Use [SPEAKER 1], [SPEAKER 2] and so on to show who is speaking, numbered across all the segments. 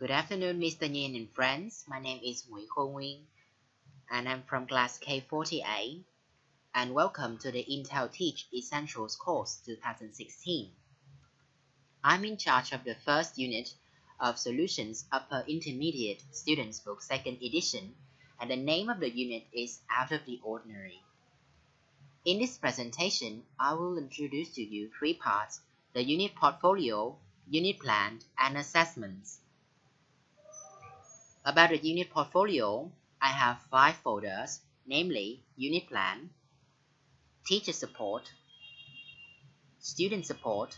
[SPEAKER 1] Good afternoon, Mr. Nguyen and friends. My name is Nguy, and I'm from class K48. And welcome to the Intel Teach Essentials course 2016. I'm in charge of the first unit of Solutions Upper Intermediate Students Book 2nd edition, and the name of the unit is Out of the Ordinary. In this presentation, I will introduce to you three parts: the unit portfolio, unit plan, and assessments. About the unit portfolio, I have 5 folders, namely Unit Plan, Teacher Support, Student Support,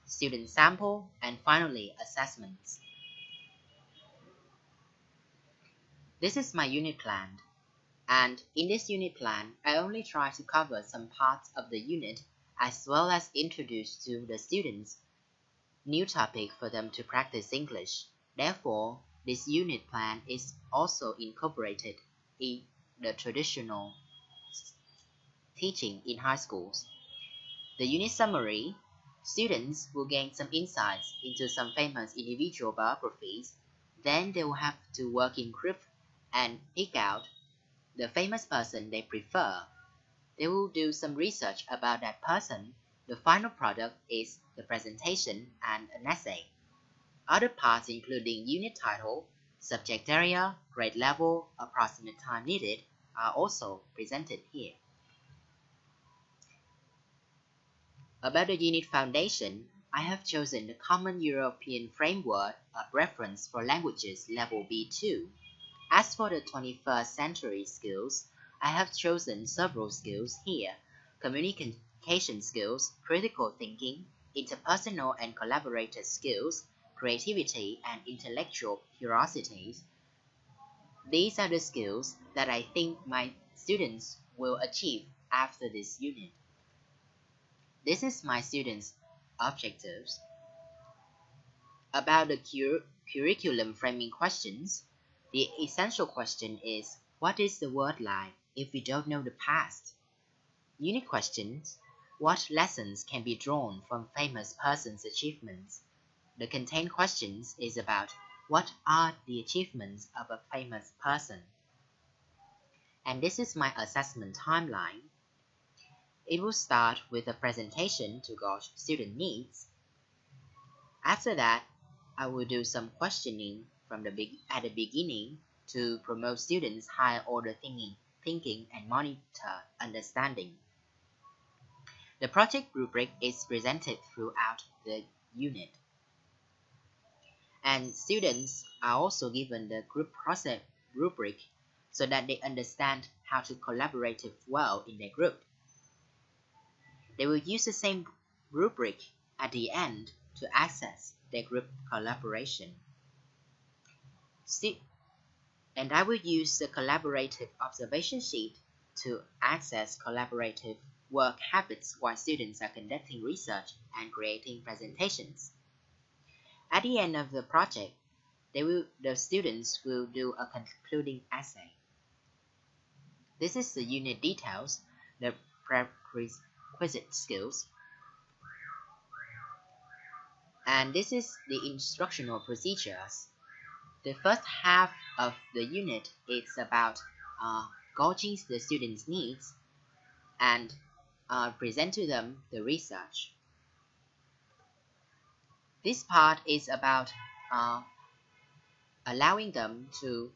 [SPEAKER 1] Student Sample, and finally Assessments. This is my unit plan, and in this unit plan, I only try to cover some parts of the unit as well as introduce to the students new topic for them to practice English. Therefore, this unit plan is also incorporated in the traditional teaching in high schools. The unit summary: students will gain some insights into some famous individual biographies. Then they will have to work in group and pick out the famous person they prefer. They will do some research about that person. The final product is the presentation and an essay. Other parts including unit title, subject area, grade level, approximate time needed are also presented here. About the unit foundation, I have chosen the Common European Framework of Reference for Languages Level B2. As for the 21st century skills, I have chosen several skills here: communication skills, critical thinking, interpersonal and collaborative skills, creativity, and intellectual curiosities. These are the skills that I think my students will achieve after this unit. This is my students' objectives. About the curriculum framing questions, the essential question is, what is the word like if we don't know the past? Unit questions: what lessons can be drawn from famous persons' achievements? The contained questions is about what are the achievements of a famous person. And this is my assessment timeline. It will start with a presentation to gauge student needs. After that, I will do some questioning at the beginning to promote students' higher order thinking and monitor understanding. The project rubric is presented throughout the unit. And students are also given the group process rubric so that they understand how to collaborate well in their group. They will use the same rubric at the end to access their group collaboration. And I will use the collaborative observation sheet to access collaborative work habits while students are conducting research and creating presentations. At the end of the project, the students will do a concluding essay. This is the unit details, the prerequisite skills. And this is the instructional procedures. The first half of the unit is about gauging the students' needs and present to them the research. This part is about allowing them to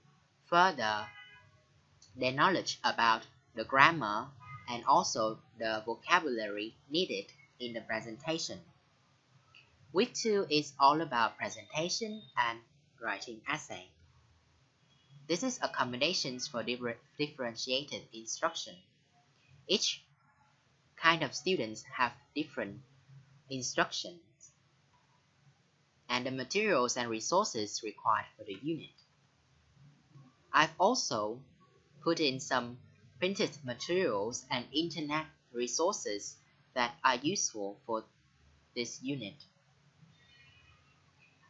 [SPEAKER 1] further their knowledge about the grammar and also the vocabulary needed in the presentation. Week 2 is all about presentation and writing essay. This is accommodations for differentiated instruction. Each kind of students have different instructions and the materials and resources required for the unit. I've also put in some printed materials and internet resources that are useful for this unit.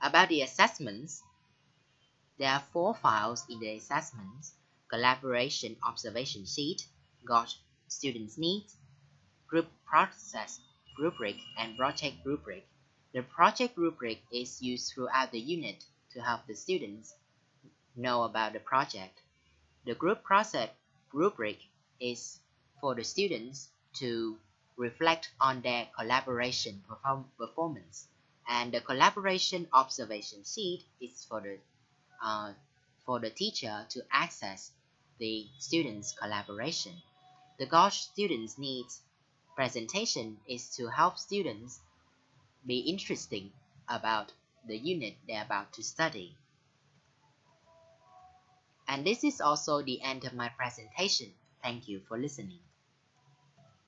[SPEAKER 1] About the assessments, there are 4 files in the assessments: collaboration observation sheet, gauge students' needs, group process rubric, and project rubric. The project rubric is used throughout the unit to help the students know about the project. The group project rubric is for the students to reflect on their collaboration performance, and the collaboration observation sheet is for the teacher to access the students' collaboration. The Gosh students' needs presentation is to help students be interesting about the unit they're about to study. And this is also the end of my presentation. Thank you for listening.